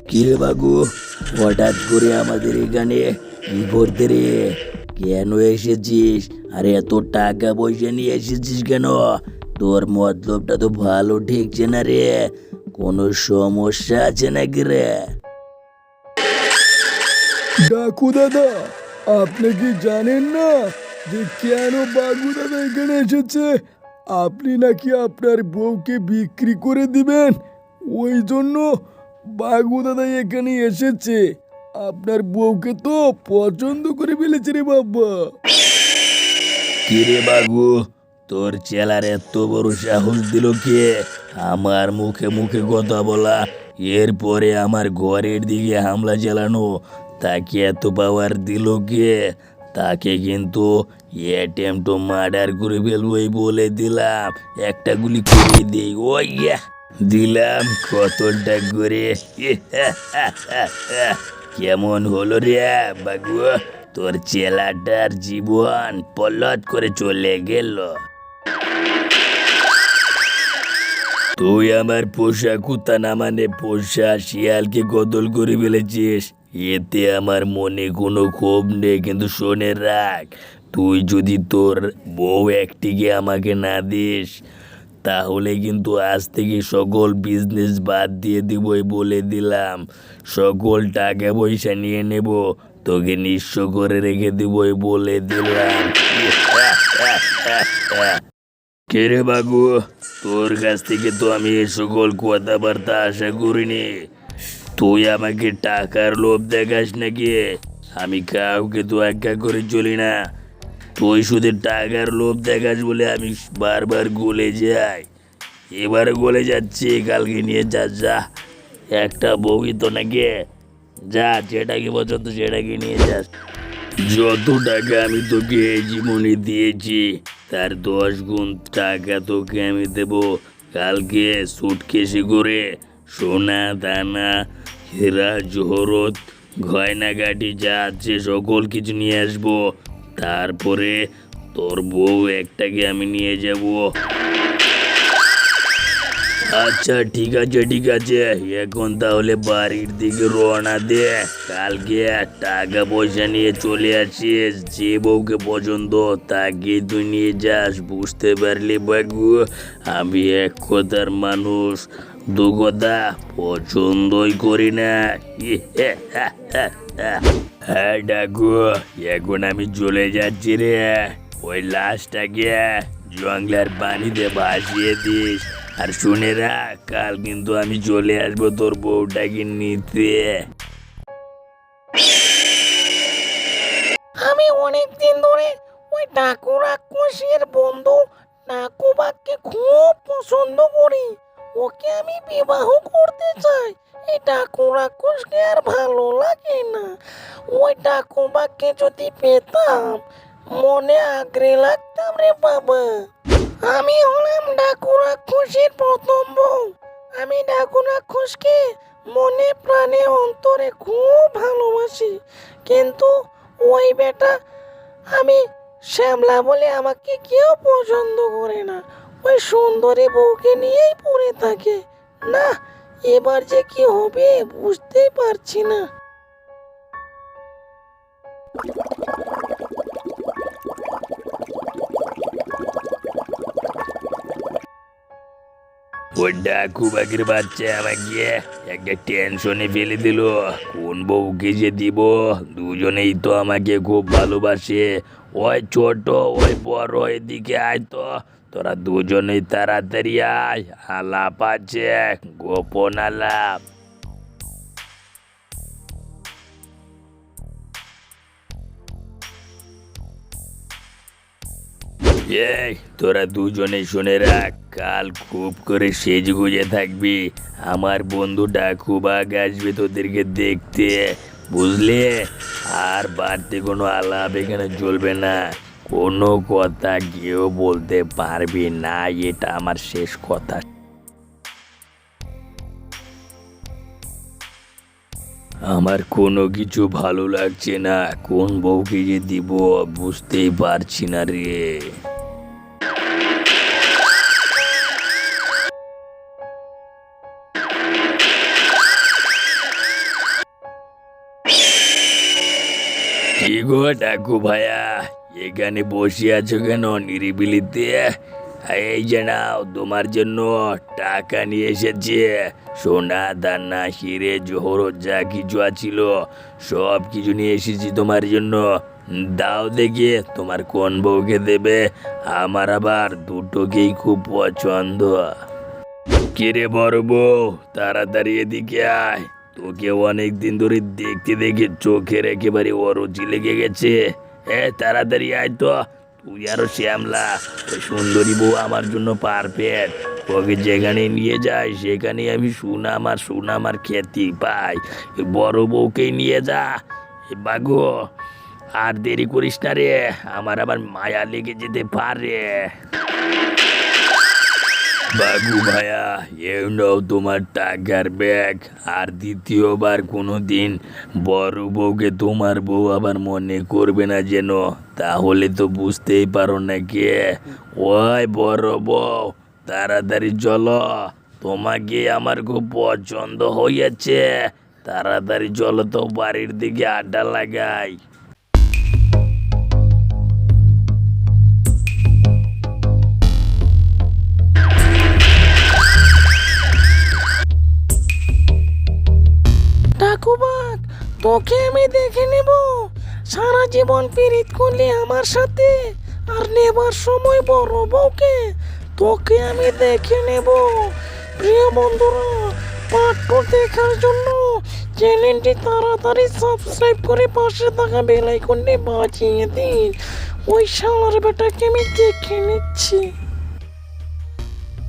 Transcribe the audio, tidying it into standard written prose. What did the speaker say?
কিরে বাবু, হঠাৎ করে আমাদের এখানে কি করতে রে? কেন এসেছিস? আরে এত টাকা পয়সা নিয়ে এসেছিস কেন? তোর মতলবটা তো ভালো ঠেকছে না রে। কোনো সমস্যা আছে নাকি রে? ডাকু দাদা, আপনি কি জানেন না যে কেন বাগু দাদা এখানে এসেছে? আপনি নাকি আপনার বউকে বিক্রি করে দিবেন, ওই জন্য বাগু দাদা এখানে এসেছে। আপনার বউকে তো পছন্দ করে ফেলেছে রে বাবা। কিরে বাবু, তোর চেলার এত বড় সাহস দিল কে আমার মুখে মুখে কথা বলা, এরপরে আমার ঘরের দিকে হামলা চালানো? তাকে এত পাওয়ার দিল কে? তাকে কিন্তু অ্যাটেম্পট মার্ডার করে ফেলবই বলে দিলাম। একটা গুলি করে দিই। ওই দিলাম কতটা করে। কেমন হলো রে বাবু? তোর চেলাটার জীবন পলট করে চলে গেল। তুই আমার পোষা কুত্তা না মানে পোষা শিয়ালকে কতল করে ফেলেছিস। এতে আমার মনে কোনো ক্ষোভ নেই, কিন্তু শোনে রাখ, তুই যদি তোর বউ একটিকে আমাকে না দিস, তাহলে কিন্তু আজ থেকে সকল বিজনেস বাদ দিয়ে দিবই বলে দিলাম। সকল টাকা পয়সা নিয়ে নেব, তোকে নিঃস্ব করে রেখে দিবই বলে দিলাম। কেরে বাবু, তোর কাছ থেকে তো আমি এই সকল কথাবার্তা আশা করিনি। তুই আমাকে টাকার লোভ দেখাস নাকি? আমি কাউকে তো একা করে চলি না। তুই শুধু টাকার লোভ দেখাস বলে আমি বারবার গলে যাই। এবারে গলে যাচ্ছি, কালকে নিয়ে যা। একটা বউই তো নাকি, যা যেটাকে পছন্দ সেটাকে নিয়ে যাস। যত টাকা আমি তোকে এই জীবনে দিয়েছি তার 10 গুণ টাকা তোকে আমি দেব। কালকে সুটকেসে করে সোনা দানা হীরা জহরত গয়নাগাটি যা আছে সকল কিছু নিয়ে আসবো। তারপরে তোর বউ একটাকে আমি নিয়ে যাব। আচ্ছা ঠিক আছে, এখন তাহলে বাড়ির দিকে রওনা দে। কালকে টাকা পয়সা নিয়ে চলে আসিস, যে বউকে পছন্দ তাকে তুই নিয়ে যাস। বুঝতে পারলি বাবু? আমি এক কথার মানুষ, দু কথা পছন্দই করি না। হ্যাঁ ডাকু, এখন আমি চলে যাচ্ছি রে। ওই লাশটাকে জঙ্গলার পানিতে ভাসিয়ে দিস। আর শুনে রাখ, কাল কিন্তু আমি চলে আসবো তোর বউটাকে নিতে। আমি অনেক দিন ধরে ওই ডাকু রাক্ষসের বন্ধু ডাকুবাককে খুব পছন্দ করি। ওকে আমি বিবাহ করতে চাই। এই ডাকু রাক্ষসকে আর ভালো লাগে না। ওই ডাকুবাককে যদি পেতাম, মনে আগ্রে লাগতাম রে বাবা। আমি হলাম ডাকু রাক্ষসের প্রথম বউ। আমি ডাকু রাক্ষসকে মনে প্রাণে অন্তরে খুব ভালোবাসি, কিন্তু ওই বেটা আমি শ্যামলা বলে আমাকে কেউ পছন্দ করে না। ওই সুন্দরী বউকে নিয়েই পড়ে থাকে। না, এবার যে কি হবে বুঝতেই পারছি না। ওই ডাকু বাকির বাচ্চা আমাকে একটা টেনশনে ফেলে দিল। কোন বউকে যে দিব, দুজনেই তো আমাকে খুব ভালোবাসে। ওই ছোট ওই বড়, এদিকে আয় তো। তোরা দুজনেই তাড়াতাড়ি আয়, আলাপ আছে, গোপন আলাপ। এই তোরা দুজনে শুনে রাখ, কাল খুব করে সেজে থাকবি। আমার বন্ধু ডাকুবাগ আসবে তোদেরকে দেখতে, বুঝলে? আর বাড়তি কোনো আলাপ এখানে চলবে না। কোনো কথা কেউ বলতে পারবি না, এটা আমার শেষ কথা। আমার কোনো কিছু ভালো লাগছে না, কোন বউকে যে দিব বুঝতেই পারছি না রে। কি গো ডাকু ভাইয়া, এখানে বসে আছো কেন নিরিবিলিতে? এই যে নাও, তোমার জন্য টাকা নিয়ে এসেছে। সোনা দানা হিরে জহরত যা কিছু আছিল সব কিছু নিয়ে এসেছি তোমার জন্য। দাও দেখি তোমার কোন বউকে দেবে, আমার আবার দুটোকেই খুব পছন্দ। কিরে বড় বউ, তাড়াতাড়ি এদিকে আয়। তোকে অনেক দিন ধরে দেখতে দেখে চোখের একেবারে অরুচি লেগে গেছে। তাড়াতাড়ি আয় তো। তুই আরো শ্যামলা, ওই সুন্দরী বউ আমার জন্য পারফেক্ট। ওকে যেখানে নিয়ে যায় সেখানে আমি সুনাম আর খ্যাতি পাই। এই বড় বউকেই নিয়ে যা। বাগো, আর দেরি করিস না রে, আমার আবার মায়া লেগে যেতে পারে। বাবু ভাইয়া, এই নাও তোমার টাকার ব্যাগ। আর দ্বিতীয়বার কোনো দিন বড় বউকে তোমার বউ আবার মনে করবে না যেন, তাহলে তো বুঝতেই পারো না কে। ওই বড় বউ, তাড়াতাড়ি চলো, তোমাকে আমার খুব পছন্দ হয়েছে। তাড়াতাড়ি চলো তো, বাড়ির দিকে আড্ডা লাগাই। ডাকুবাক, তোকে আমি দেখে নেব। সারা জীবন পীড়িত করলি আমার সাথে, আর নেবার সময় বড় বউকে। তোকে আমি দেখে নেব। প্রিয় বন্ধুরা, পার্ট 2 দেখার জন্য চ্যানেলটি তাড়াতাড়ি সাবস্ক্রাইব করে পাশে থাকা বেল আইকনটি বাজিয়ে দিন। ওই শালার বেটাকে আমি দেখে নিচ্ছি।